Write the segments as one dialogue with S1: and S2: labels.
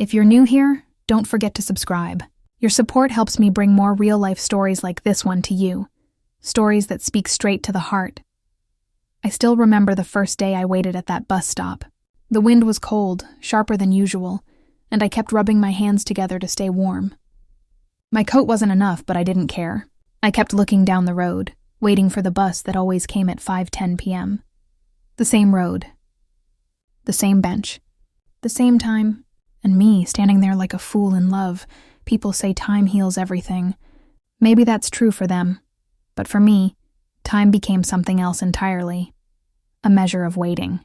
S1: If you're new here, don't forget to subscribe. Your support helps me bring more real-life stories like this one to you. Stories that speak straight to the heart. I still remember the first day I waited at that bus stop. The wind was cold, sharper than usual, and I kept rubbing my hands together to stay warm. My coat wasn't enough, but I didn't care. I kept looking down the road, waiting for the bus that always came at 5:10 p.m. The same road. The same bench. The same time. And me standing there like a fool in love. People say time heals everything. Maybe that's true for them. But for me, time became something else entirely. A measure of waiting.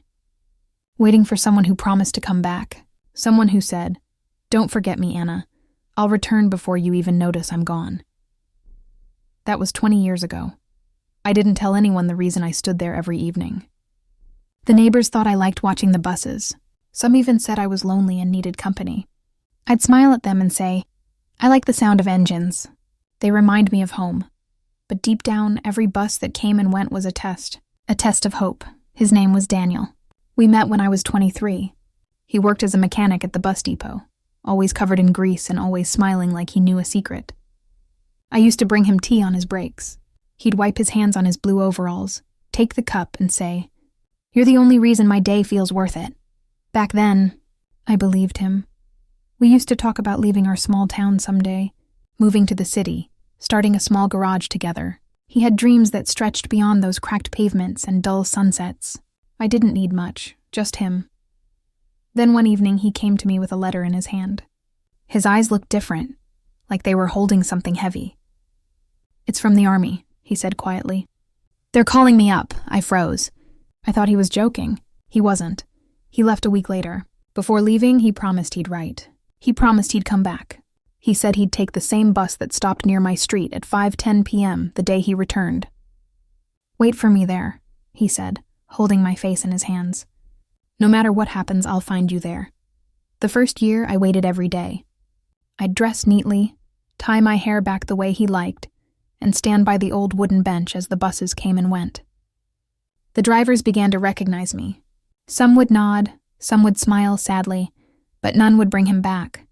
S1: Waiting for someone who promised to come back. Someone who said, "Don't forget me, Anna. I'll return before you even notice I'm gone." That was 20 years ago. I didn't tell anyone the reason I stood there every evening. The neighbors thought I liked watching the buses. Some even said I was lonely and needed company. I'd smile at them and say, "I like the sound of engines. They remind me of home." But deep down, every bus that came and went was a test of hope. His name was Daniel. We met when I was 23. He worked as a mechanic at the bus depot, always covered in grease and always smiling like he knew a secret. I used to bring him tea on his breaks. He'd wipe his hands on his blue overalls, take the cup and say, "You're the only reason my day feels worth it." Back then, I believed him. We used to talk about leaving our small town someday, moving to the city, starting a small garage together. He had dreams that stretched beyond those cracked pavements and dull sunsets. I didn't need much, just him. Then one evening he came to me with a letter in his hand. His eyes looked different, like they were holding something heavy. "It's from the army," he said quietly. "They're calling me up." I froze. I thought he was joking. He wasn't. He left a week later. Before leaving, he promised he'd write. He promised he'd come back. He said he'd take the same bus that stopped near my street at 5:10 p.m. the day he returned. "Wait for me there," he said, holding my face in his hands. "No matter what happens, I'll find you there." The first year, I waited every day. I'd dress neatly, tie my hair back the way he liked, and stand by the old wooden bench as the buses came and went. The drivers began to recognize me. Some would nod, some would smile sadly, but none would bring him back.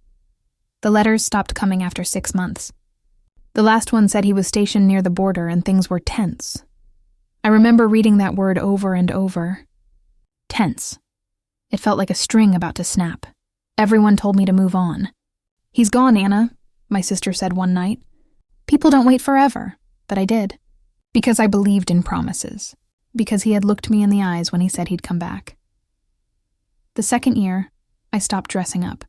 S1: The letters stopped coming after 6 months. The last one said he was stationed near the border and things were tense. I remember reading that word over and over. Tense. It felt like a string about to snap. Everyone told me to move on. "He's gone, Anna," my sister said one night. "People don't wait forever," but I did. Because I believed in promises. Because he had looked me in the eyes when he said he'd come back. The second year, I stopped dressing up.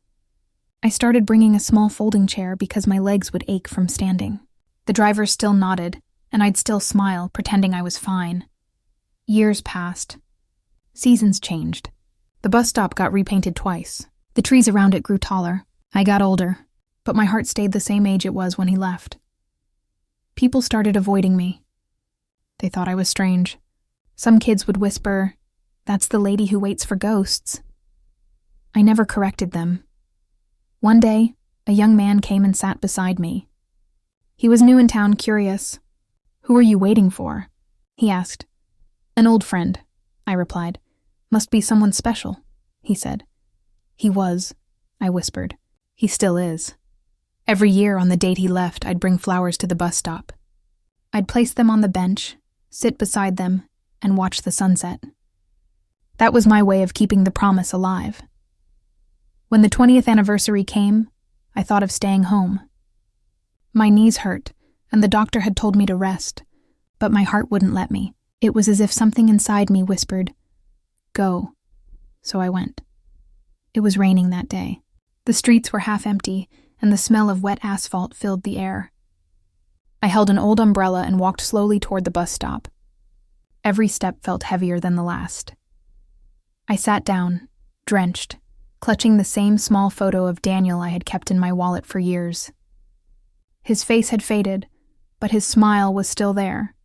S1: I started bringing a small folding chair because my legs would ache from standing. The drivers still nodded, and I'd still smile, pretending I was fine. Years passed. Seasons changed. The bus stop got repainted twice. The trees around it grew taller. I got older, but my heart stayed the same age it was when he left. People started avoiding me. They thought I was strange. Some kids would whisper, "That's the lady who waits for ghosts." I never corrected them. One day, a young man came and sat beside me. He was new in town, curious. "Who are you waiting for?" he asked. "An old friend," I replied. "Must be someone special," he said. "He was," I whispered. "He still is." Every year on the date he left, I'd bring flowers to the bus stop. I'd place them on the bench, sit beside them, and watch the sunset. That was my way of keeping the promise alive. When the 20th anniversary came, I thought of staying home. My knees hurt, and the doctor had told me to rest, but my heart wouldn't let me. It was as if something inside me whispered, "Go." So I went. It was raining that day. The streets were half empty, and the smell of wet asphalt filled the air. I held an old umbrella and walked slowly toward the bus stop. Every step felt heavier than the last. I sat down, drenched, clutching the same small photo of Daniel I had kept in my wallet for years. His face had faded, but his smile was still there,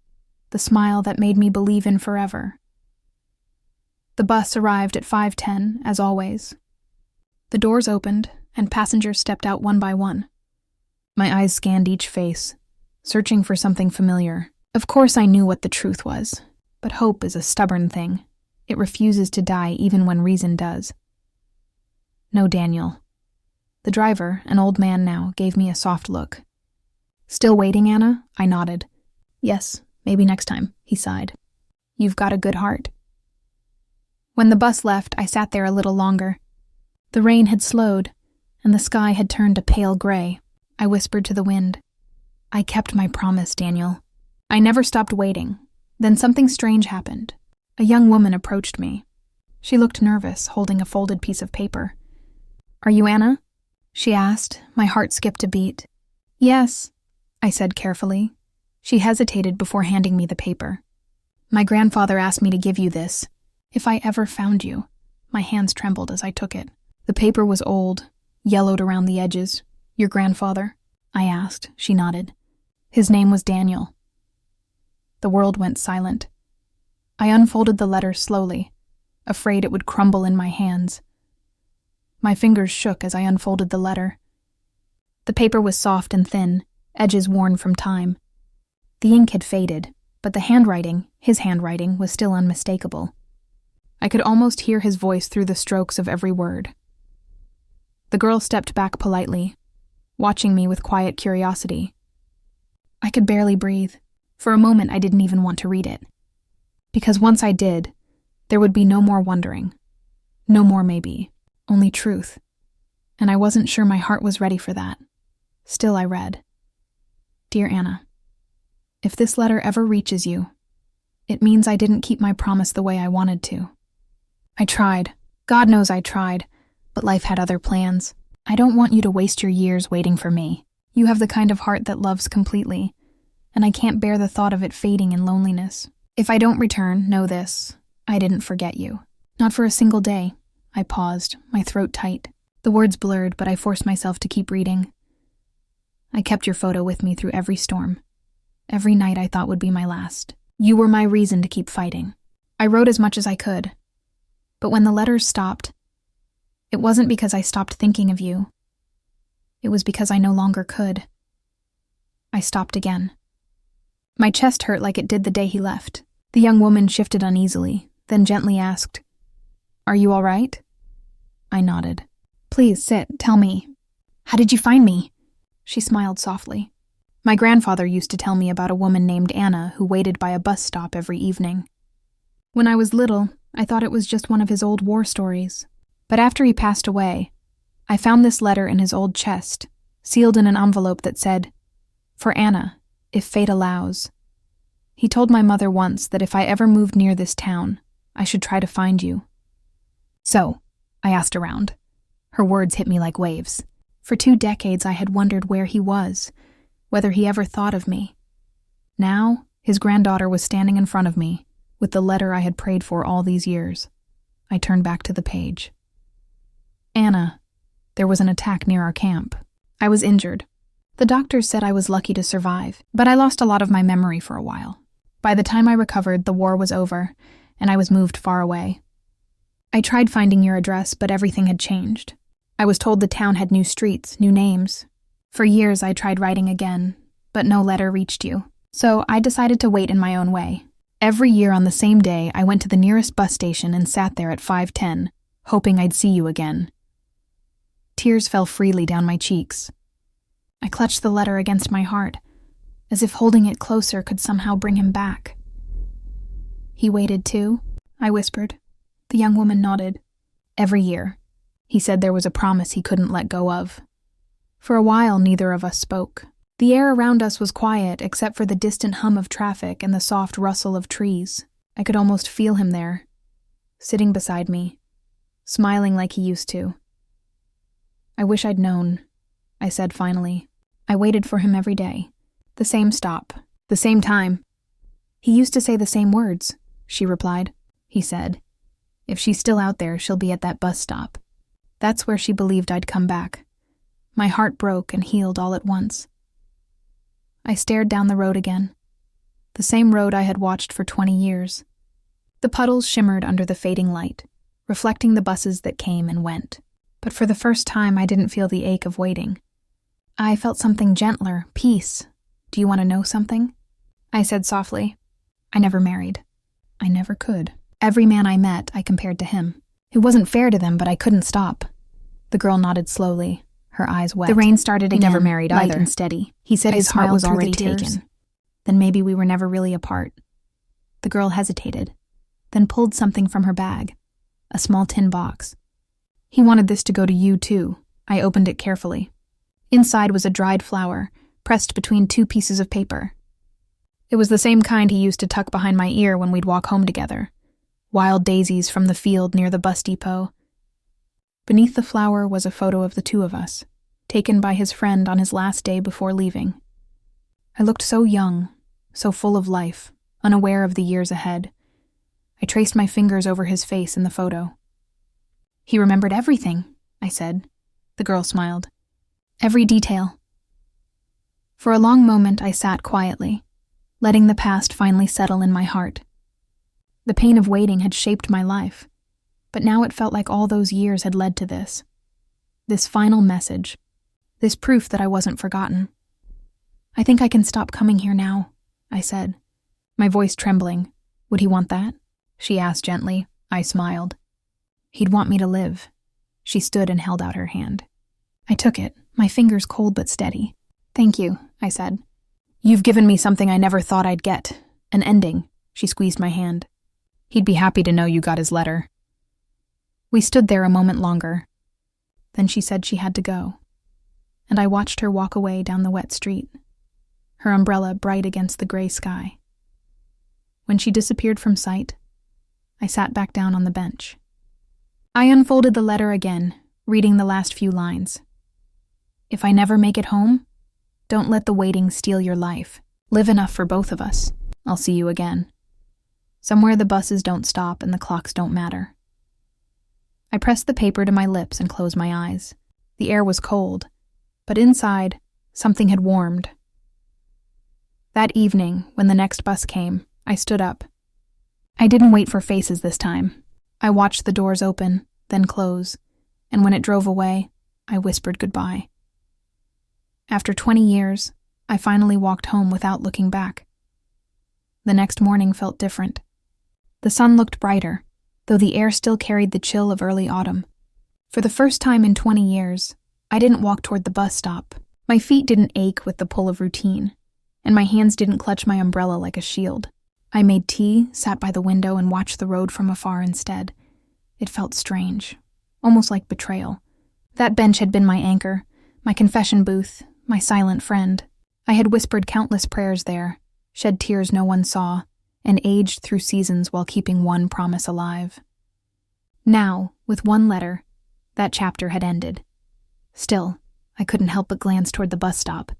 S1: the smile that made me believe in forever. The bus arrived at 5:10, as always. The doors opened, and passengers stepped out one by one. My eyes scanned each face, searching for something familiar. Of course I knew what the truth was, but hope is a stubborn thing. It refuses to die even when reason does. No Daniel. The driver, an old man now, gave me a soft look. "Still waiting, Anna?" I nodded. "Yes, maybe next time," he sighed. "You've got a good heart." When the bus left, I sat there a little longer. The rain had slowed, and the sky had turned a pale gray. I whispered to the wind. "I kept my promise, Daniel." I never stopped waiting. Then something strange happened. A young woman approached me. She looked nervous, holding a folded piece of paper. "Are you Anna?" she asked. My heart skipped a beat. "Yes," I said carefully. She hesitated before handing me the paper. "My grandfather asked me to give you this. If I ever found you." My hands trembled as I took it. The paper was old, yellowed around the edges. "Your grandfather?" I asked. She nodded. "His name was Daniel." The world went silent. I unfolded the letter slowly, afraid it would crumble in my hands. My fingers shook as I unfolded the letter. The paper was soft and thin, edges worn from time. The ink had faded, but the handwriting, his handwriting, was still unmistakable. I could almost hear his voice through the strokes of every word. The girl stepped back politely, watching me with quiet curiosity. I could barely breathe. For a moment, I didn't even want to read it. Because once I did, there would be no more wondering. No more maybe. Only truth. And I wasn't sure my heart was ready for that. Still I read. "Dear Anna, if this letter ever reaches you, it means I didn't keep my promise the way I wanted to. I tried. God knows I tried. But life had other plans. I don't want you to waste your years waiting for me. You have the kind of heart that loves completely, and I can't bear the thought of it fading in loneliness. If I don't return, know this. I didn't forget you. Not for a single day." I paused, my throat tight. The words blurred, but I forced myself to keep reading. "I kept your photo with me through every storm. Every night I thought would be my last. You were my reason to keep fighting. I wrote as much as I could. But when the letters stopped, it wasn't because I stopped thinking of you. It was because I no longer could. I stopped again. My chest hurt like it did the day he left. The young woman shifted uneasily, then gently asked, "Are you all right?" I nodded. "Please sit, tell me. How did you find me?" She smiled softly. "My grandfather used to tell me about a woman named Anna who waited by a bus stop every evening. When I was little, I thought it was just one of his old war stories. But after he passed away, I found this letter in his old chest, sealed in an envelope that said, 'For Anna, if fate allows.' He told my mother once that if I ever moved near this town, I should try to find you." "So," I asked around. Her words hit me like waves. For 2 decades I had wondered where he was, whether he ever thought of me. Now, his granddaughter was standing in front of me, with the letter I had prayed for all these years. I turned back to the page. "Anna, there was an attack near our camp. I was injured. The doctors said I was lucky to survive, but I lost a lot of my memory for a while. By the time I recovered, the war was over, and I was moved far away. I tried finding your address, but everything had changed. I was told the town had new streets, new names. For years I tried writing again, but no letter reached you. So I decided to wait in my own way. Every year on the same day, I went to the nearest bus station and sat there at 5:10, hoping I'd see you again." Tears fell freely down my cheeks. I clutched the letter against my heart, as if holding it closer could somehow bring him back. "He waited too?" I whispered. The young woman nodded. "Every year. He said there was a promise he couldn't let go of." For a while, neither of us spoke. The air around us was quiet except for the distant hum of traffic and the soft rustle of trees. I could almost feel him there, sitting beside me, smiling like he used to. "I wish I'd known," I said finally. "I waited for him every day. The same stop, the same time." "He used to say the same words," she replied. He said, "If she's still out there, she'll be at that bus stop." That's where she believed I'd come back. My heart broke and healed all at once. I stared down the road again. The same road I had watched for 20 years. The puddles shimmered under the fading light, reflecting the buses that came and went. But for the first time, I didn't feel the ache of waiting. I felt something gentler, peace. "Do you want to know something?" I said softly. "I never married. I never could. Every man I met, I compared to him. It wasn't fair to them, but I couldn't stop." The girl nodded slowly, her eyes wet.
S2: The rain started
S1: We
S2: again,
S1: never married
S2: light
S1: either.
S2: and steady.
S1: He said
S2: I
S1: his heart
S2: smiled
S1: was
S2: through the
S1: already
S2: tears.
S1: taken.
S2: Then maybe we were never really apart. The girl hesitated, then pulled something from her bag, a small tin box.
S1: He wanted this to go to you, too. I opened it carefully. Inside was a dried flower, pressed between two pieces of paper. It was the same kind he used to tuck behind my ear when we'd walk home together. Wild daisies from the field near the bus depot. Beneath the flower was a photo of the two of us, taken by his friend on his last day before leaving. I looked so young, so full of life, unaware of the years ahead. I traced my fingers over his face in the photo.
S2: He remembered everything, I said. The girl smiled.
S1: Every detail. For a long moment I sat quietly, letting the past finally settle in my heart. The pain of waiting had shaped my life, but now it felt like all those years had led to this. This final message. This proof that I wasn't forgotten. I think I can stop coming here now, I said, my voice trembling. Would he want that? She asked gently. I smiled. He'd want me to live. She stood and held out her hand. I took it, my fingers cold but steady. Thank you, I said. You've given me something I never thought I'd get. An ending. She squeezed my hand. He'd be happy to know you got his letter. We stood there a moment longer. Then she said she had to go, and I watched her walk away down the wet street, her umbrella bright against the gray sky. When she disappeared from sight, I sat back down on the bench. I unfolded the letter again, reading the last few lines. If I never make it home, don't let the waiting steal your life. Live enough for both of us. I'll see you again. Somewhere the buses don't stop and the clocks don't matter. I pressed the paper to my lips and closed my eyes. The air was cold, but inside, something had warmed. That evening, when the next bus came, I stood up. I didn't wait for faces this time. I watched the doors open, then close, and when it drove away, I whispered goodbye. After 20 years, I finally walked home without looking back. The next morning felt different. The sun looked brighter, though the air still carried the chill of early autumn. For the first time in 20 years, I didn't walk toward the bus stop. My feet didn't ache with the pull of routine, and my hands didn't clutch my umbrella like a shield. I made tea, sat by the window, and watched the road from afar instead. It felt strange, almost like betrayal. That bench had been my anchor, my confession booth, my silent friend. I had whispered countless prayers there, shed tears no one saw, and aged through seasons while keeping one promise alive. Now, with one letter, that chapter had ended. Still, I couldn't help but glance toward the bus stop.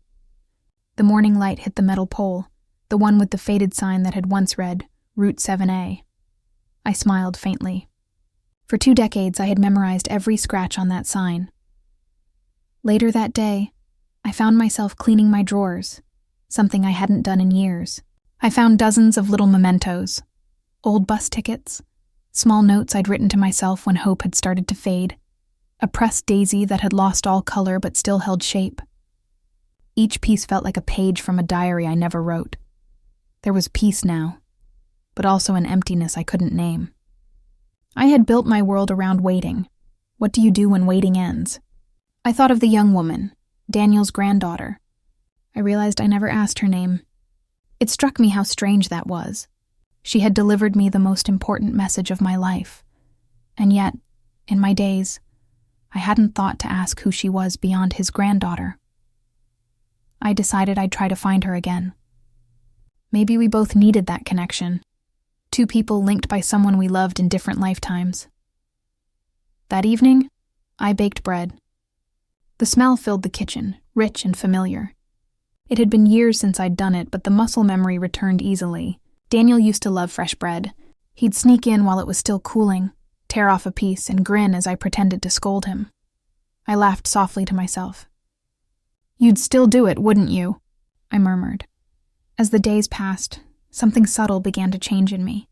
S1: The morning light hit the metal pole, the one with the faded sign that had once read, Route 7A. I smiled faintly. For 2 decades, I had memorized every scratch on that sign. Later that day, I found myself cleaning my drawers, something I hadn't done in years. I found dozens of little mementos, old bus tickets, small notes I'd written to myself when hope had started to fade, a pressed daisy that had lost all color but still held shape. Each piece felt like a page from a diary I never wrote. There was peace now, but also an emptiness I couldn't name. I had built my world around waiting. What do you do when waiting ends? I thought of the young woman, Daniel's granddaughter. I realized I never asked her name. It struck me how strange that was. She had delivered me the most important message of my life. And yet, in my days, I hadn't thought to ask who she was beyond his granddaughter. I decided I'd try to find her again. Maybe we both needed that connection. 2 people linked by someone we loved in different lifetimes. That evening, I baked bread. The smell filled the kitchen, rich and familiar. It had been years since I'd done it, but the muscle memory returned easily. Daniel used to love fresh bread. He'd sneak in while it was still cooling, tear off a piece, and grin as I pretended to scold him. I laughed softly to myself. "You'd still do it, wouldn't you?" I murmured. As the days passed, something subtle began to change in me.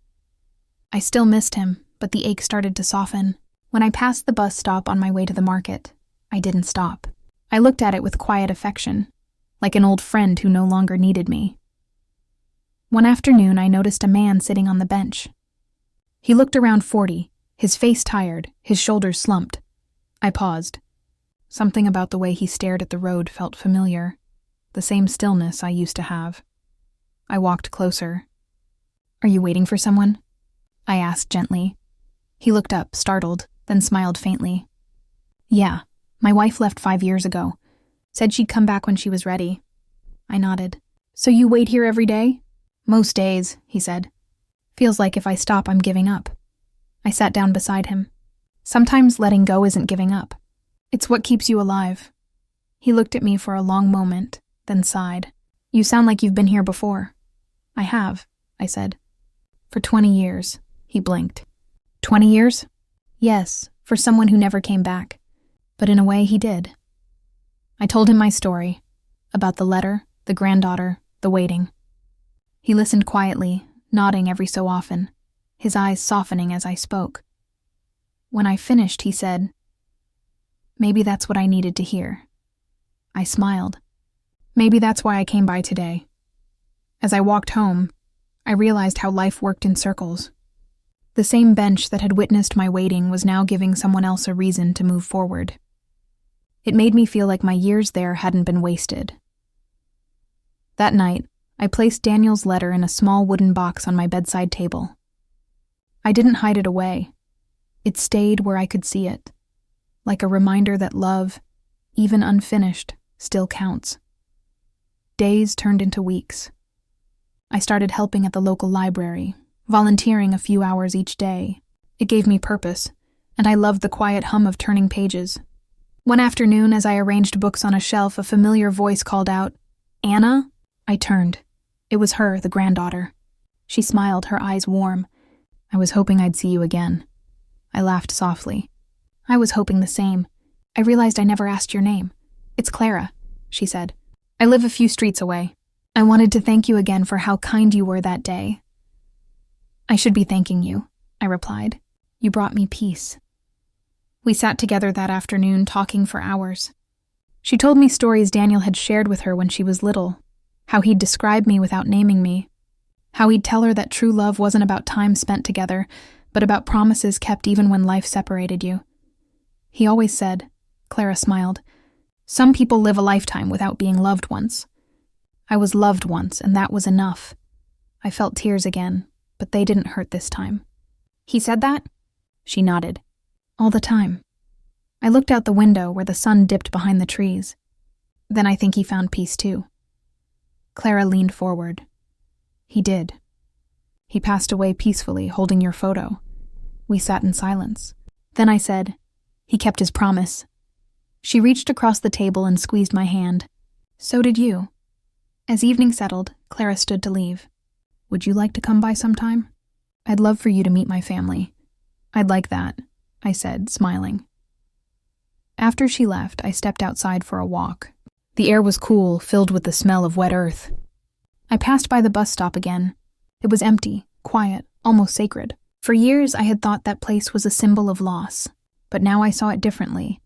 S1: I still missed him, but the ache started to soften. When I passed the bus stop on my way to the market, I didn't stop. I looked at it with quiet affection, like an old friend who no longer needed me. One afternoon, I noticed a man sitting on the bench. He looked around 40, his face tired, his shoulders slumped. I paused. Something about the way he stared at the road felt familiar, the same stillness I used to have. I walked closer. "Are you waiting for someone?" I asked gently. He looked up, startled, then smiled faintly. "Yeah, my wife left 5 years ago. Said she'd come back when she was ready." I nodded. "So you wait here every day?" "Most days," he said. "Feels like if I stop, I'm giving up." I sat down beside him. "Sometimes letting go isn't giving up. It's what keeps you alive." He looked at me for a long moment, then sighed. "You sound like you've been here before." "I have," I said. "For 20 years, he blinked. 20 years? Yes, for someone who never came back. But in a way, he did. I told him my story, about the letter, the granddaughter, the waiting. He listened quietly, nodding every so often, his eyes softening as I spoke. When I finished, he said, "Maybe that's what I needed to hear." I smiled. Maybe that's why I came by today. As I walked home, I realized how life worked in circles. The same bench that had witnessed my waiting was now giving someone else a reason to move forward. It made me feel like my years there hadn't been wasted. That night, I placed Daniel's letter in a small wooden box on my bedside table. I didn't hide it away. It stayed where I could see it, like a reminder that love, even unfinished, still counts. Days turned into weeks. I started helping at the local library, volunteering a few hours each day. It gave me purpose, and I loved the quiet hum of turning pages. One afternoon, as I arranged books on a shelf, a familiar voice called out, "Anna?" I turned. It was her, the granddaughter. She smiled, her eyes warm. "I was hoping I'd see you again." I laughed softly. "I was hoping the same. I realized I never asked your name." "It's Clara," she said. "I live a few streets away. I wanted to thank you again for how kind you were that day." "I should be thanking you," I replied. "You brought me peace." We sat together that afternoon, talking for hours. She told me stories Daniel had shared with her when she was little, how he'd describe me without naming me, how he'd tell her that true love wasn't about time spent together, but about promises kept even when life separated you. He always said, Clara smiled, "Some people live a lifetime without being loved once. I was loved once, and that was enough." I felt tears again, but they didn't hurt this time. "He said that?" She nodded. "All the time." I looked out the window where the sun dipped behind the trees. Then I think he found peace too. Clara leaned forward. "He did. He passed away peacefully, holding your photo." We sat in silence. Then I said, "He kept his promise." She reached across the table and squeezed my hand. "So did you." As evening settled, Clara stood to leave. "Would you like to come by sometime? I'd love for you to meet my family." "I'd like that," I said, smiling. After she left, I stepped outside for a walk. The air was cool, filled with the smell of wet earth. I passed by the bus stop again. It was empty, quiet, almost sacred. For years, I had thought that place was a symbol of loss, but now I saw it differently.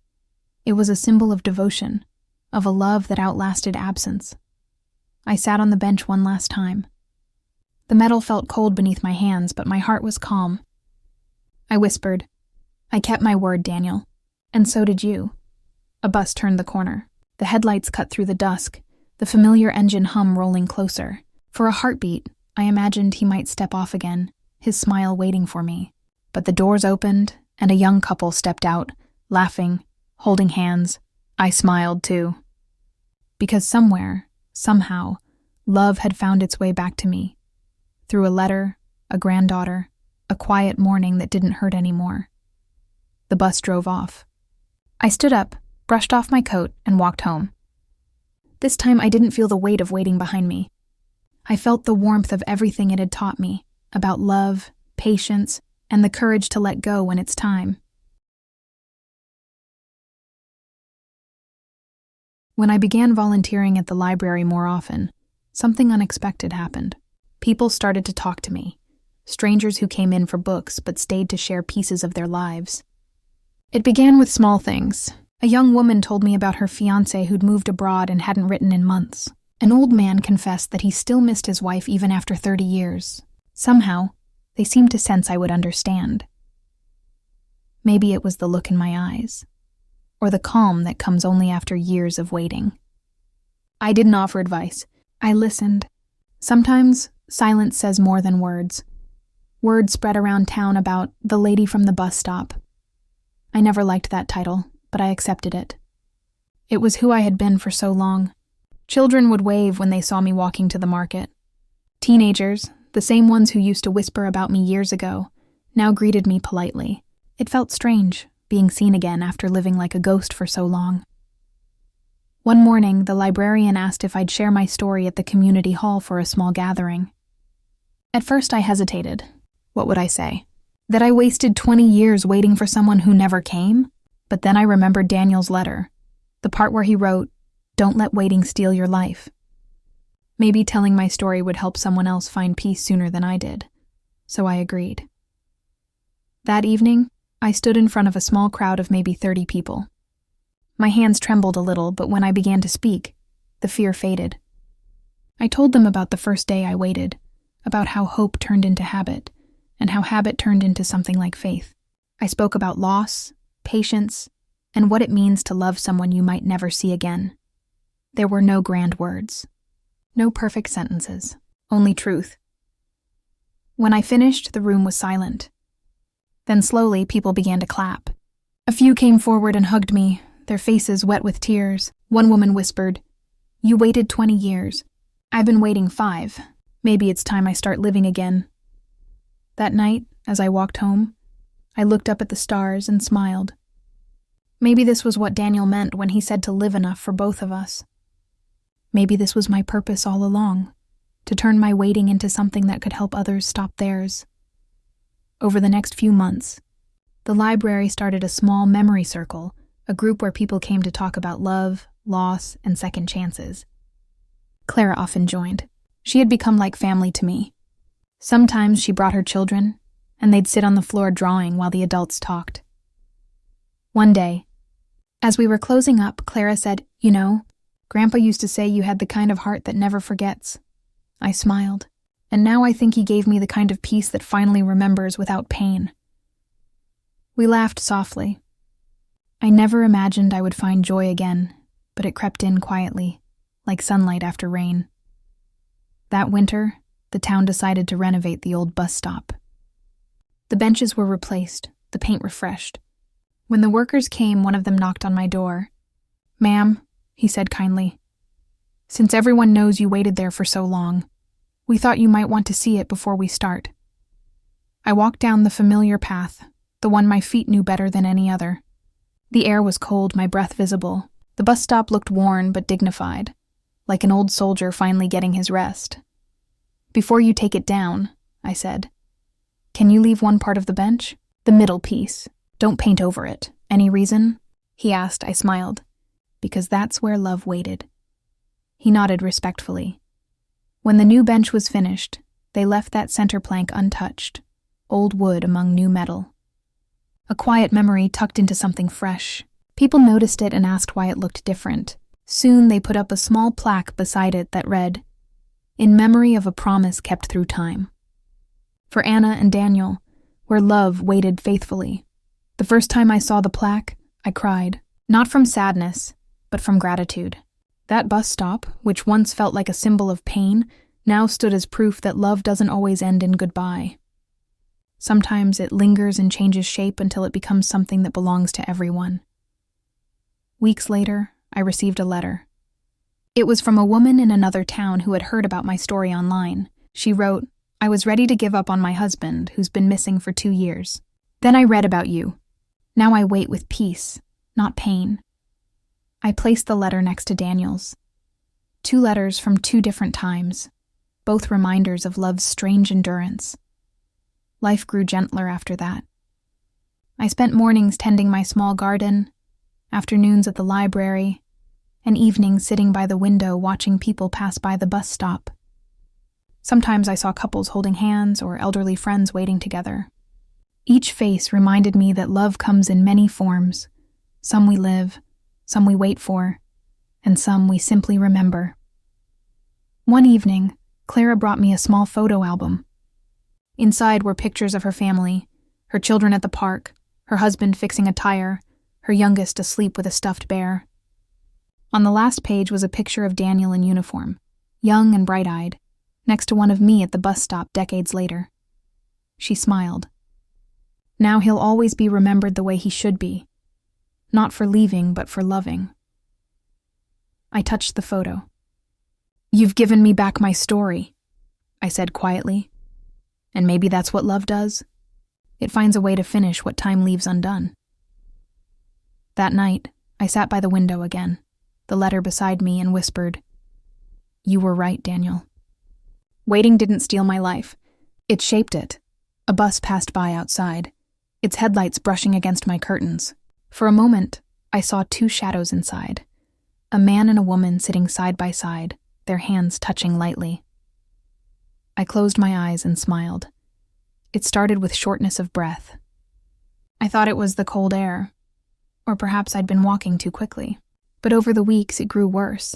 S1: It was a symbol of devotion, of a love that outlasted absence. I sat on the bench one last time. The metal felt cold beneath my hands, but my heart was calm. I whispered, "I kept my word, Daniel. And so did you." A bus turned the corner. The headlights cut through the dusk, the familiar engine hum rolling closer. For a heartbeat, I imagined he might step off again, his smile waiting for me. But the doors opened, and a young couple stepped out, laughing, holding hands. I smiled too. Because somewhere, somehow, love had found its way back to me. Through a letter, a granddaughter, a quiet morning that didn't hurt anymore. The bus drove off. I stood up, brushed off my coat, and walked home. This time I didn't feel the weight of waiting behind me. I felt the warmth of everything it had taught me, about love, patience, and the courage to let go when it's time. When I began volunteering at the library more often, something unexpected happened. People started to talk to me, strangers who came in for books but stayed to share pieces of their lives. It began with small things. A young woman told me about her fiancé who'd moved abroad and hadn't written in months. An old man confessed that he still missed his wife even after 30 years. Somehow, they seemed to sense I would understand. Maybe it was the look in my eyes. or the calm that comes only after years of waiting. I didn't offer advice. I listened. Sometimes silence says more than words. Word spread around town about the lady from the bus stop. I never liked that title, but I accepted it. It was who I had been for so long. Children would wave when they saw me walking to the market. Teenagers, the same ones who used to whisper about me years ago, now greeted me politely. It felt strange, being seen again after living like a ghost for so long. One morning, the librarian asked if I'd share my story at the community hall for a small gathering. At first I hesitated. What would I say? That I wasted 20 years waiting for someone who never came? But then I remembered Daniel's letter, the part where he wrote, "Don't let waiting steal your life." Maybe telling my story would help someone else find peace sooner than I did, so I agreed. That evening, I stood in front of a small crowd of maybe 30 people. My hands trembled a little, but when I began to speak, the fear faded. I told them about the first day I waited, about how hope turned into habit, and how habit turned into something like faith. I spoke about loss, patience, and what it means to love someone you might never see again. There were no grand words, no perfect sentences, only truth. When I finished, the room was silent. Then slowly, people began to clap. A few came forward and hugged me, their faces wet with tears. One woman whispered, "You waited 20 years. I've been waiting 5. Maybe it's time I start living again." That night, as I walked home, I looked up at the stars and smiled. Maybe this was what Daniel meant when he said to live enough for both of us. Maybe this was my purpose all along, to turn my waiting into something that could help others stop theirs. Over the next few months, the library started a small memory circle, a group where people came to talk about love, loss, and second chances. Clara often joined. She had become like family to me. Sometimes she brought her children, and they'd sit on the floor drawing while the adults talked. One day, as we were closing up, Clara said, "You know, Grandpa used to say you had the kind of heart that never forgets." I smiled, and now I think he gave me the kind of peace that finally remembers without pain. We laughed softly. I never imagined I would find joy again, but it crept in quietly, like sunlight after rain. That winter, the town decided to renovate the old bus stop. The benches were replaced, the paint refreshed. When the workers came, one of them knocked on my door. "Ma'am," he said kindly, "since everyone knows you waited there for so long, we thought you might want to see it before we start." I walked down the familiar path, the one my feet knew better than any other. The air was cold, my breath visible. The bus stop looked worn but dignified, like an old soldier finally getting his rest. "Before you take it down," I said, "can you leave one part of the bench? The middle piece. Don't paint over it. Any reason?" he asked. I smiled. "Because that's where love waited." He nodded respectfully. When the new bench was finished, they left that center plank untouched, old wood among new metal. A quiet memory tucked into something fresh. People noticed it and asked why it looked different. Soon they put up a small plaque beside it that read, "In memory of a promise kept through time." For Anna and Daniel, where love waited faithfully. The first time I saw the plaque, I cried, not from sadness, but from gratitude. That bus stop, which once felt like a symbol of pain, now stood as proof that love doesn't always end in goodbye. Sometimes it lingers and changes shape until it becomes something that belongs to everyone. Weeks later, I received a letter. It was from a woman in another town who had heard about my story online. She wrote, "I was ready to give up on my husband, who's been missing for 2 years. Then I read about you. Now I wait with peace, not pain." I placed the letter next to Daniel's. 2 letters from 2 different times, both reminders of love's strange endurance. Life grew gentler after that. I spent mornings tending my small garden, afternoons at the library, and evenings sitting by the window watching people pass by the bus stop. Sometimes I saw couples holding hands or elderly friends waiting together. Each face reminded me that love comes in many forms. Some we live, some we wait for, and some we simply remember. One evening, Clara brought me a small photo album. Inside were pictures of her family, her children at the park, her husband fixing a tire, her youngest asleep with a stuffed bear. On the last page was a picture of Daniel in uniform, young and bright-eyed, next to one of me at the bus stop decades later. She smiled. Now he'll always be remembered the way he should be, not for leaving, but for loving. I touched the photo. "You've given me back my story," I said quietly. "And maybe that's what love does. It finds a way to finish what time leaves undone." That night, I sat by the window again, the letter beside me, and whispered, "You were right, Daniel." Waiting didn't steal my life. It shaped it. A bus passed by outside, its headlights brushing against my curtains. For a moment, I saw two shadows inside, a man and a woman sitting side by side, their hands touching lightly. I closed my eyes and smiled. It started with shortness of breath. I thought it was the cold air, or perhaps I'd been walking too quickly. But over the weeks, it grew worse.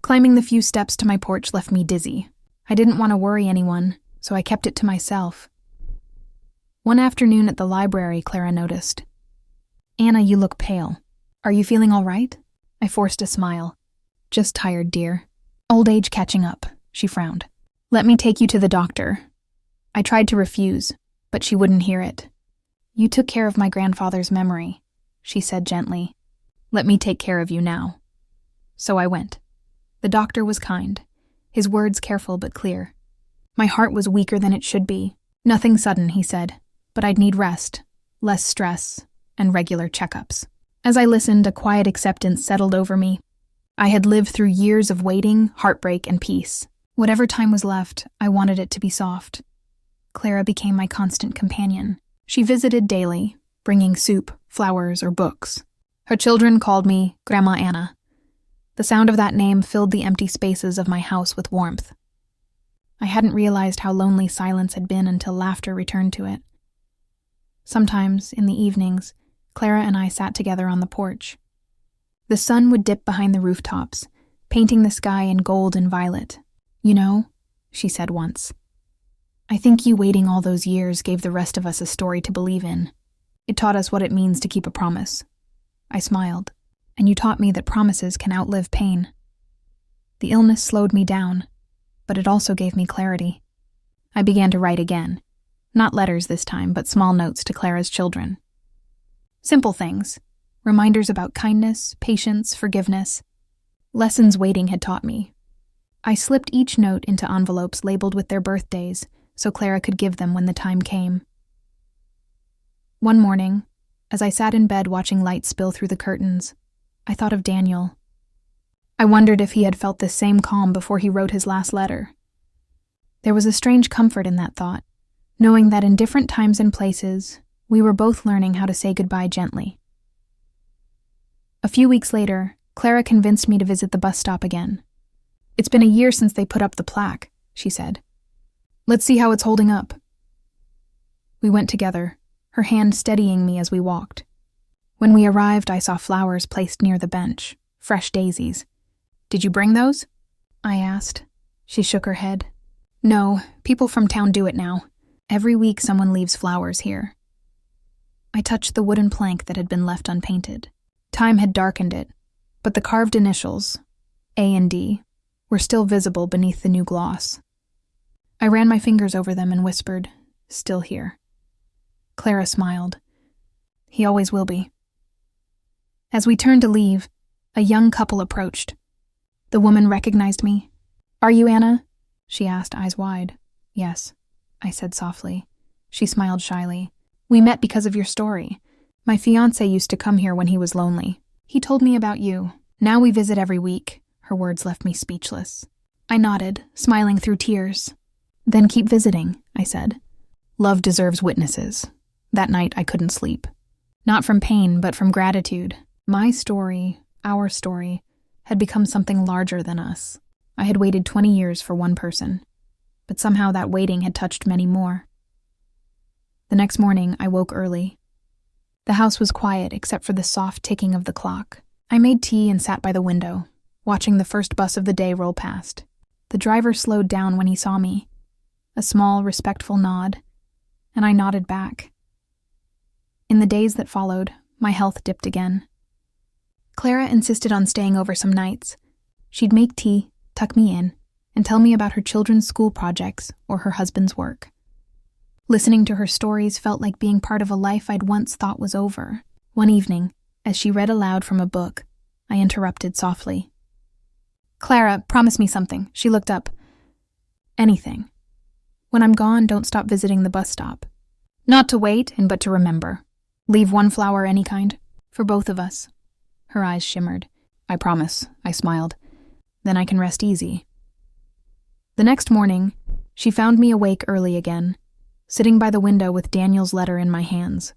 S1: Climbing the few steps to my porch left me dizzy. I didn't want to worry anyone, so I kept it to myself. One afternoon at the library, Clara noticed. "Anna, you look pale. Are you feeling all right?" I forced a smile. "Just tired, dear. Old age catching up," she frowned. "Let me take you to the doctor." I tried to refuse, but she wouldn't hear it. "You took care of my grandfather's memory," she said gently. "Let me take care of you now." So I went. The doctor was kind, his words careful but clear. My heart was weaker than it should be. "Nothing sudden," he said, "but I'd need rest, less stress, and regular checkups." As I listened, a quiet acceptance settled over me. I had lived through years of waiting, heartbreak, and peace. Whatever time was left, I wanted it to be soft. Clara became my constant companion. She visited daily, bringing soup, flowers, or books. Her children called me Grandma Anna. The sound of that name filled the empty spaces of my house with warmth. I hadn't realized how lonely silence had been until laughter returned to it. Sometimes, in the evenings, Clara and I sat together on the porch. The sun would dip behind the rooftops, painting the sky in gold and violet. "You know," she said once, "I think you waiting all those years gave the rest of us a story to believe in. It taught us what it means to keep a promise." I smiled. "And you taught me that promises can outlive pain." The illness slowed me down, but it also gave me clarity. I began to write again. Not letters this time, but small notes to Clara's children. Simple things. Reminders about kindness, patience, forgiveness. Lessons waiting had taught me. I slipped each note into envelopes labeled with their birthdays, so Clara could give them when the time came. One morning, as I sat in bed watching light spill through the curtains, I thought of Daniel. I wondered if he had felt this same calm before he wrote his last letter. There was a strange comfort in that thought, knowing that in different times and places, we were both learning how to say goodbye gently. A few weeks later, Clara convinced me to visit the bus stop again. "It's been a year since they put up the plaque," she said. "Let's see how it's holding up." We went together, her hand steadying me as we walked. When we arrived, I saw flowers placed near the bench, fresh daisies. "Did you bring those?" I asked. She shook her head. "No, people from town do it now. Every week someone leaves flowers here." I touched the wooden plank that had been left unpainted. Time had darkened it, but the carved initials, A and D, were still visible beneath the new gloss. I ran my fingers over them and whispered, "Still here." Clara smiled. "He always will be." As we turned to leave, a young couple approached. The woman recognized me. "Are you Anna?" she asked, eyes wide. "Yes," I said softly. She smiled shyly. "We met because of your story. My fiancé used to come here when he was lonely. He told me about you. Now we visit every week." Her words left me speechless. I nodded, smiling through tears. "Then keep visiting," I said. "Love deserves witnesses." That night I couldn't sleep. Not from pain, but from gratitude. My story, our story, had become something larger than us. I had waited 20 years for one person, but somehow that waiting had touched many more. The next morning, I woke early. The house was quiet except for the soft ticking of the clock. I made tea and sat by the window, watching the first bus of the day roll past. The driver slowed down when he saw me. A small, respectful nod, and I nodded back. In the days that followed, My health dipped again. Clara insisted on staying over some nights. She'd make tea, tuck me in, and tell me about her children's school projects or her husband's work. Listening to her stories felt like being part of a life I'd once thought was over. One evening, as she read aloud from a book, I interrupted softly. "Clara, promise me something." She looked up. "Anything. When I'm gone, don't stop visiting the bus stop. Not to wait, but to remember. Leave one flower, any kind, for both of us." Her eyes shimmered. "I promise," I smiled. "Then I can rest easy." The next morning, she found me awake early again, sitting by the window with Daniel's letter in my hands.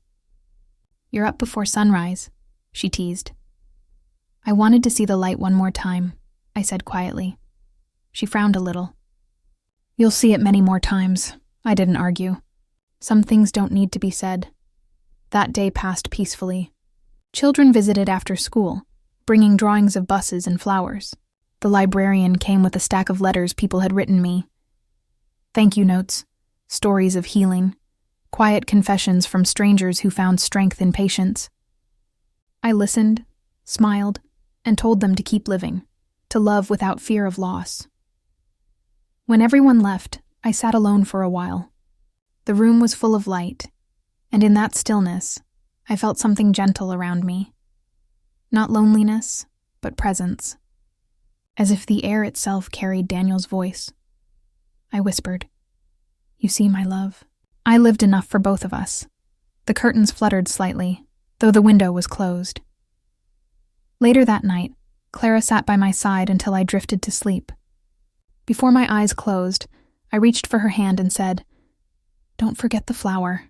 S1: "You're up before sunrise," she teased. "I wanted to see the light one more time," I said quietly. She frowned a little. "You'll see it many more times," I didn't argue. Some things don't need to be said. That day passed peacefully. Children visited after school, bringing drawings of buses and flowers. The librarian came with a stack of letters people had written me. Thank you notes, stories of healing, quiet confessions from strangers who found strength in patience. I listened, smiled, and told them to keep living, to love without fear of loss. When everyone left, I sat alone for a while. The room was full of light, and in that stillness, I felt something gentle around me. Not loneliness, but presence. As if the air itself carried Daniel's voice. I whispered, "You see, my love, I lived enough for both of us." The curtains fluttered slightly, though the window was closed. Later that night, Clara sat by my side until I drifted to sleep. Before my eyes closed, I reached for her hand and said, "Don't forget the flower."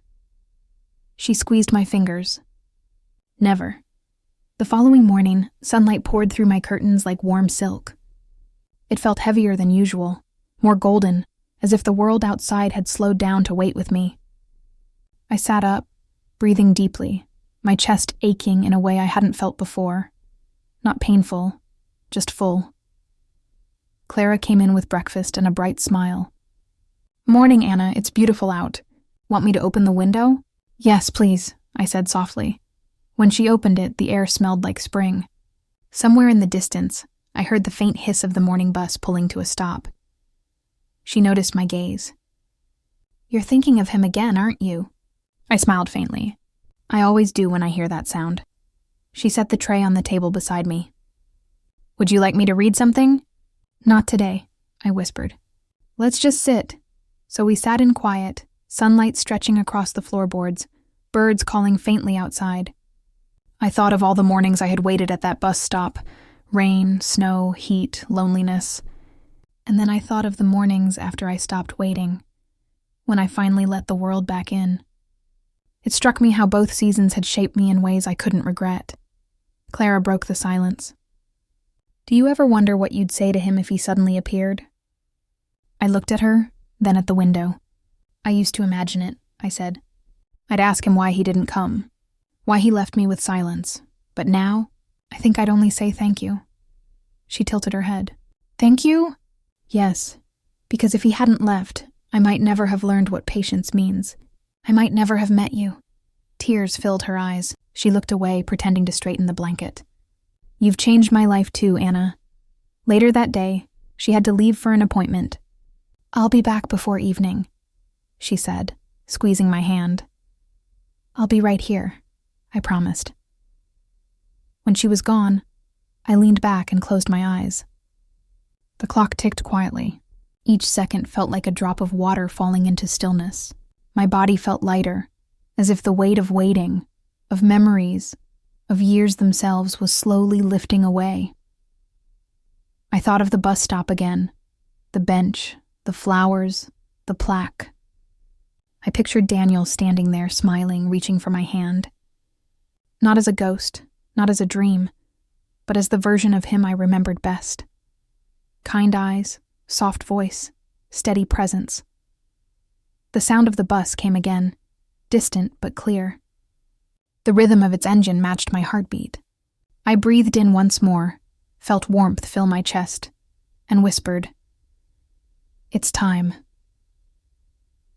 S1: She squeezed my fingers. Never. The following morning, sunlight poured through my curtains like warm silk. It felt heavier than usual, more golden, as if the world outside had slowed down to wait with me. I sat up, breathing deeply, my chest aching in a way I hadn't felt before. Not painful, just full. Clara came in with breakfast and a bright smile. "Morning, Anna, it's beautiful out. Want me to open the window?" "Yes, please," I said softly. When she opened it, the air smelled like spring. Somewhere in the distance, I heard the faint hiss of the morning bus pulling to a stop. She noticed my gaze. "You're thinking of him again, aren't you?" I smiled faintly. I always do when I hear that sound. She set the tray on the table beside me. "Would you like me to read something?" "Not today," I whispered. "Let's just sit." So we sat in quiet, sunlight stretching across the floorboards, birds calling faintly outside. I thought of all the mornings I had waited at that bus stop. Rain, snow, heat, loneliness. And then I thought of the mornings after I stopped waiting, when I finally let the world back in. It struck me how both seasons had shaped me in ways I couldn't regret. Clara broke the silence. "Do you ever wonder what you'd say to him if he suddenly appeared?" I looked at her, then at the window. "I used to imagine it," I said. "I'd ask him why he didn't come. Why he left me with silence. But now, I think I'd only say thank you." She tilted her head. "Thank you?" "Yes, because if he hadn't left, I might never have learned what patience means. I might never have met you." Tears filled her eyes. She looked away, pretending to straighten the blanket. "You've changed my life too, Anna." Later that day, she had to leave for an appointment. "I'll be back before evening," she said, squeezing my hand. "I'll be right here," I promised. When she was gone, I leaned back and closed my eyes. The clock ticked quietly. Each second felt like a drop of water falling into stillness. My body felt lighter, as if the weight of waiting, of memories, of years themselves was slowly lifting away. I thought of the bus stop again, the bench, the flowers, the plaque. I pictured Daniel standing there, smiling, reaching for my hand. Not as a ghost, not as a dream, but as the version of him I remembered best. Kind eyes, soft voice, steady presence. The sound of the bus came again, distant but clear. The rhythm of its engine matched my heartbeat. I breathed in once more, felt warmth fill my chest, and whispered, "It's time."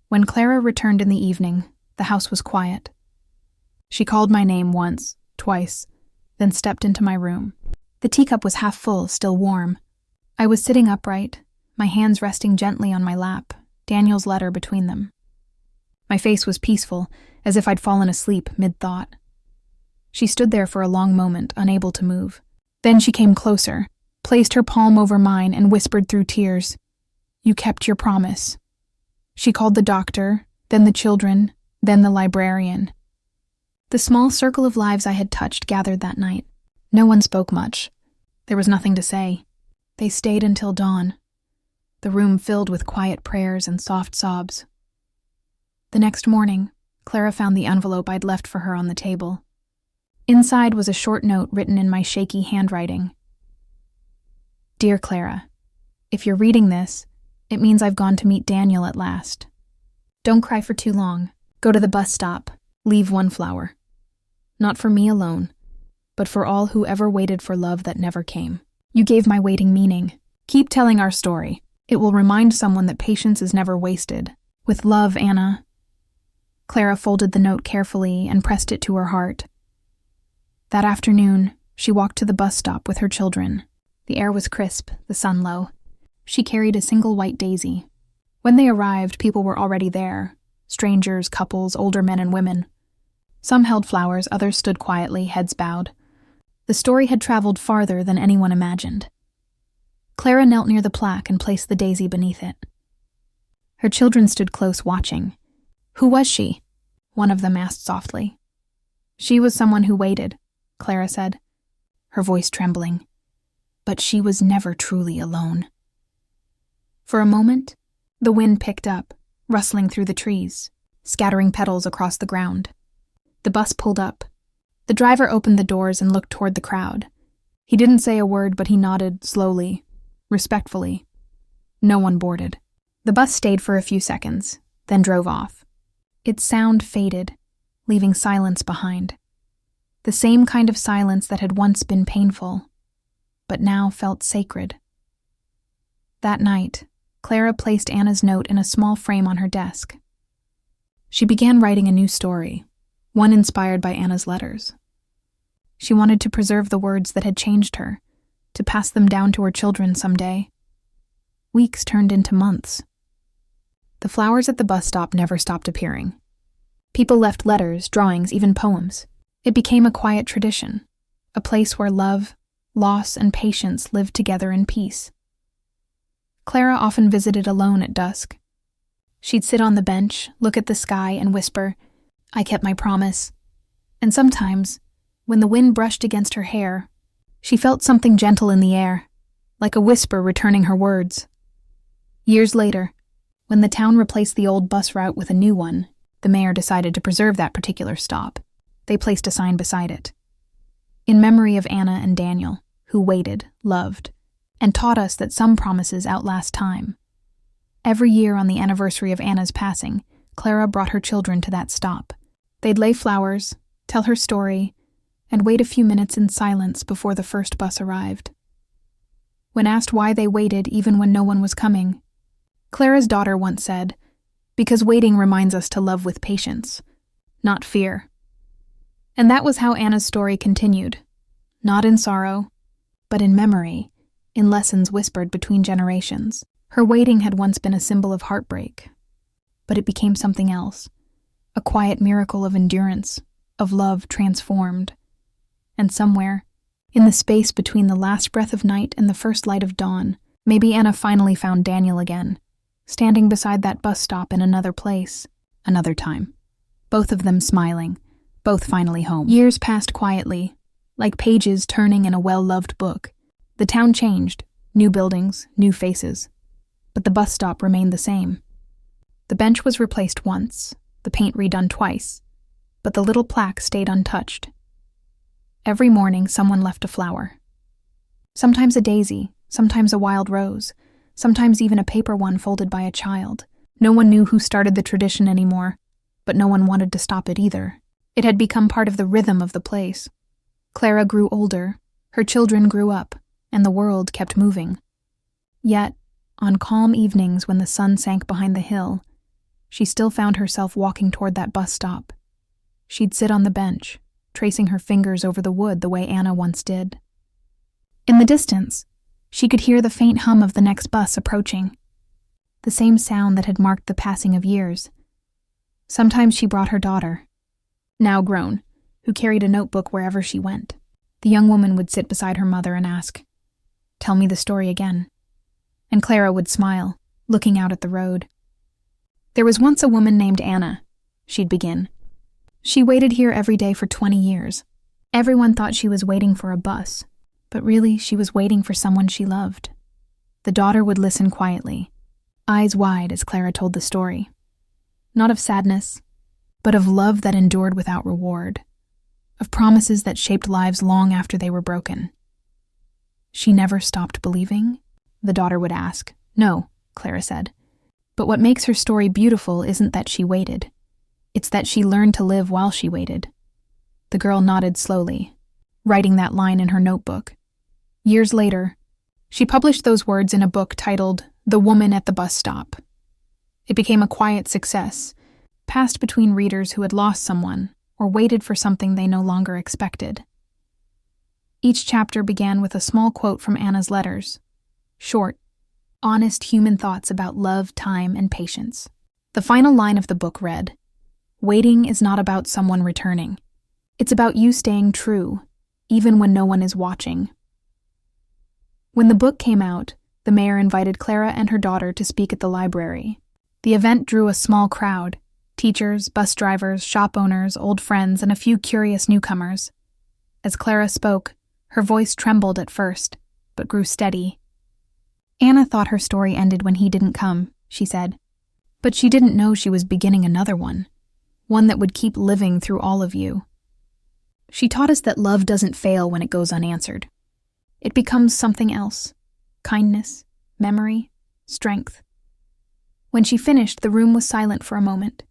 S1: When Clara returned in the evening, the house was quiet. She called my name once, twice, then stepped into my room. The teacup was half full, still warm. I was sitting upright, my hands resting gently on my lap, Daniel's letter between them. My face was peaceful, as if I'd fallen asleep mid-thought. She stood there for a long moment, unable to move. Then she came closer, placed her palm over mine, and whispered through tears, "You kept your promise." She called the doctor, then the children, then the librarian. The small circle of lives I had touched gathered that night. No one spoke much. There was nothing to say. They stayed until dawn, the room filled with quiet prayers and soft sobs. The next morning, Clara found the envelope I'd left for her on the table. Inside was a short note written in my shaky handwriting. "Dear Clara, if you're reading this, it means I've gone to meet Daniel at last. Don't cry for too long. Go to the bus stop. Leave one flower. Not for me alone, but for all who ever waited for love that never came. You gave my waiting meaning. Keep telling our story. It will remind someone that patience is never wasted. With love, Anna." Clara folded the note carefully and pressed it to her heart. That afternoon, she walked to the bus stop with her children. The air was crisp, the sun low. She carried a single white daisy. When they arrived, people were already there. Strangers, couples, older men and women. Some held flowers, others stood quietly, heads bowed. The story had traveled farther than anyone imagined. Clara knelt near the plaque and placed the daisy beneath it. Her children stood close, watching. "Who was she?" one of them asked softly. "She was someone who waited," Clara said, her voice trembling. "But she was never truly alone." For a moment, the wind picked up, rustling through the trees, scattering petals across the ground. The bus pulled up. The driver opened the doors and looked toward the crowd. He didn't say a word, but he nodded slowly, respectfully. No one boarded. The bus stayed for a few seconds, then drove off. Its sound faded, leaving silence behind. The same kind of silence that had once been painful, but now felt sacred. That night, Clara placed Anna's note in a small frame on her desk. She began writing a new story, one inspired by Anna's letters. She wanted to preserve the words that had changed her, to pass them down to her children someday. Weeks turned into months. The flowers at the bus stop never stopped appearing. People left letters, drawings, even poems. It became a quiet tradition, a place where love, loss, and patience lived together in peace. Clara often visited alone at dusk. She'd sit on the bench, look at the sky, and whisper, "I kept my promise." And sometimes, when the wind brushed against her hair, she felt something gentle in the air, like a whisper returning her words. Years later, when the town replaced the old bus route with a new one, the mayor decided to preserve that particular stop. They placed a sign beside it. In memory of Anna and Daniel, who waited, loved, and taught us that some promises outlast time. Every year on the anniversary of Anna's passing, Clara brought her children to that stop. They'd lay flowers, tell her story, and wait a few minutes in silence before the first bus arrived. When asked why they waited even when no one was coming, Clara's daughter once said, "Because waiting reminds us to love with patience, not fear." And that was how Anna's story continued, not in sorrow, but in memory, in lessons whispered between generations. Her waiting had once been a symbol of heartbreak, but it became something else, a quiet miracle of endurance, of love transformed. And somewhere, in the space between the last breath of night and the first light of dawn, maybe Anna finally found Daniel again, standing beside that bus stop in another place, another time. Both of them smiling, both finally home. Years passed quietly, like pages turning in a well-loved book. The town changed, new buildings, new faces. But the bus stop remained the same. The bench was replaced once, the paint redone twice, but the little plaque stayed untouched. Every morning someone left a flower. Sometimes a daisy, sometimes a wild rose, sometimes even a paper one folded by a child. No one knew who started the tradition anymore, but no one wanted to stop it either. It had become part of the rhythm of the place. Clara grew older, her children grew up, and the world kept moving. Yet, on calm evenings when the sun sank behind the hill, she still found herself walking toward that bus stop. She'd sit on the bench, tracing her fingers over the wood the way Anna once did. In the distance, she could hear the faint hum of the next bus approaching, the same sound that had marked the passing of years. Sometimes she brought her daughter, now grown, who carried a notebook wherever she went. The young woman would sit beside her mother and ask, "Tell me the story again." And Clara would smile, looking out at the road. "There was once a woman named Anna," she'd begin. "She waited here every day for 20 years. Everyone thought she was waiting for a bus, but really she was waiting for someone she loved." The daughter would listen quietly, eyes wide as Clara told the story. Not of sadness, but of love that endured without reward, of promises that shaped lives long after they were broken. "She never stopped believing?" the daughter would ask. "No," Clara said. "But what makes her story beautiful isn't that she waited. It's that she learned to live while she waited." The girl nodded slowly, writing that line in her notebook. Years later, she published those words in a book titled The Woman at the Bus Stop. It became a quiet success, passed between readers who had lost someone or waited for something they no longer expected. Each chapter began with a small quote from Anna's letters. Short, honest human thoughts about love, time, and patience. The final line of the book read, "Waiting is not about someone returning. It's about you staying true, even when no one is watching." When the book came out, the mayor invited Clara and her daughter to speak at the library. The event drew a small crowd, teachers, bus drivers, shop owners, old friends, and a few curious newcomers. As Clara spoke, her voice trembled at first, but grew steady. "Anna thought her story ended when he didn't come," she said. "But she didn't know she was beginning another one that would keep living through all of you. She taught us that love doesn't fail when it goes unanswered. It becomes something else: kindness, memory, strength." When she finished, the room was silent for a moment.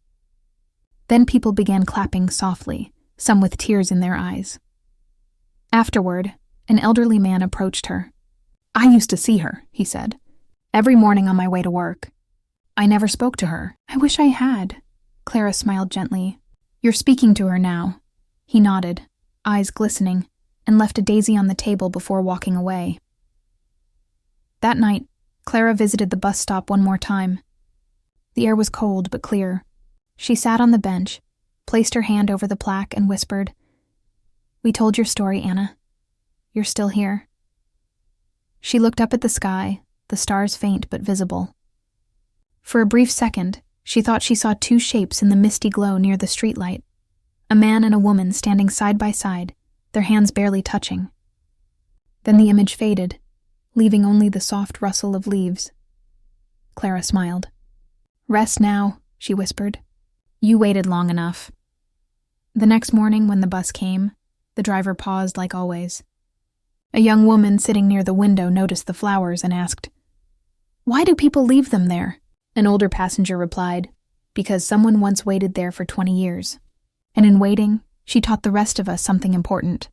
S1: Then people began clapping softly, some with tears in their eyes. Afterward, an elderly man approached her. "I used to see her," he said, "every morning on my way to work. I never spoke to her. I wish I had." Clara smiled gently. "You're speaking to her now." He nodded, eyes glistening, and left a daisy on the table before walking away. That night, Clara visited the bus stop one more time. The air was cold but clear. She sat on the bench, placed her hand over the plaque, and whispered, "We told your story, Anna. You're still here." She looked up at the sky, the stars faint but visible. For a brief second, she thought she saw two shapes in the misty glow near the streetlight, a man and a woman standing side by side, their hands barely touching. Then the image faded, leaving only the soft rustle of leaves. Clara smiled. "Rest now," she whispered. "You waited long enough." The next morning when the bus came, the driver paused like always. A young woman sitting near the window noticed the flowers and asked, "Why do people leave them there?" An older passenger replied, "Because someone once waited there for 20 years. And in waiting, she taught the rest of us something important."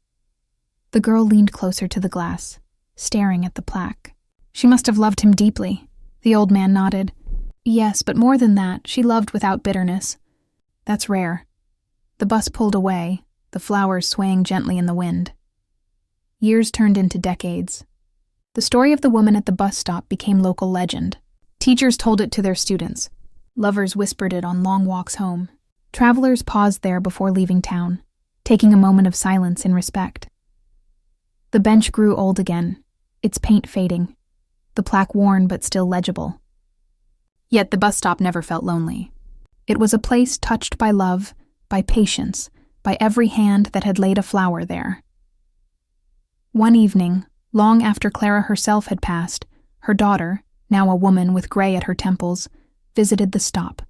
S1: The girl leaned closer to the glass, staring at the plaque. "She must have loved him deeply." The old man nodded. "Yes, but more than that, she loved without bitterness. That's rare." The bus pulled away, the flowers swaying gently in the wind. Years turned into decades. The story of the woman at the bus stop became local legend. Teachers told it to their students. Lovers whispered it on long walks home. Travelers paused there before leaving town, taking a moment of silence in respect. The bench grew old again, its paint fading, the plaque worn but still legible. Yet the bus stop never felt lonely. It was a place touched by love, by patience, by every hand that had laid a flower there. One evening, long after Clara herself had passed, her daughter, now a woman with gray at her temples, visited the stop.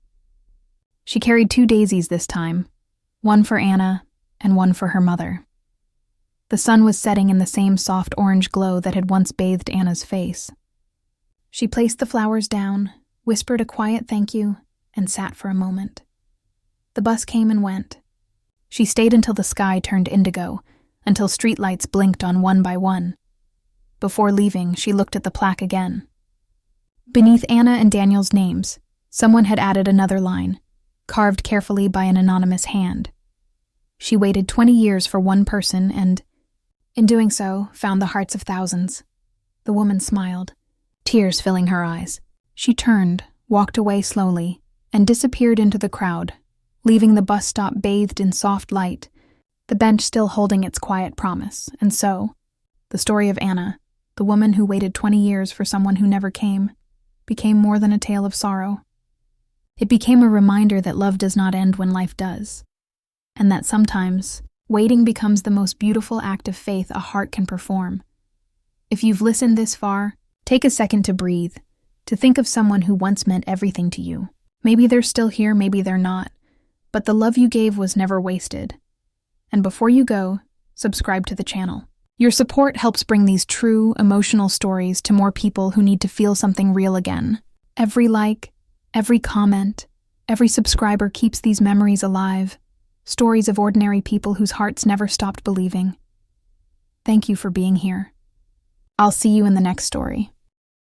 S1: She carried 2 daisies this time, one for Anna and one for her mother. The sun was setting in the same soft orange glow that had once bathed Anna's face. She placed the flowers down, whispered a quiet thank you, and sat for a moment. The bus came and went. She stayed until the sky turned indigo, until streetlights blinked on one by one. Before leaving, she looked at the plaque again. Beneath Anna and Daniel's names, someone had added another line, carved carefully by an anonymous hand. She waited 20 years for one person and, in doing so, found the hearts of thousands. The woman smiled, tears filling her eyes. She turned, walked away slowly, and disappeared into the crowd, leaving the bus stop bathed in soft light, the bench still holding its quiet promise. And so, the story of Anna, the woman who waited 20 years for someone who never came, became more than a tale of sorrow. It became a reminder that love does not end when life does, and that sometimes waiting becomes the most beautiful act of faith a heart can perform. If you've listened this far, take a second to breathe, to think of someone who once meant everything to you. Maybe they're still here, maybe they're not, but the love you gave was never wasted. And before you go, subscribe to the channel. Your support helps bring these true, emotional stories to more people who need to feel something real again. Every like, every comment, every subscriber keeps these memories alive, stories of ordinary people whose hearts never stopped believing. Thank you for being here. I'll see you in the next story.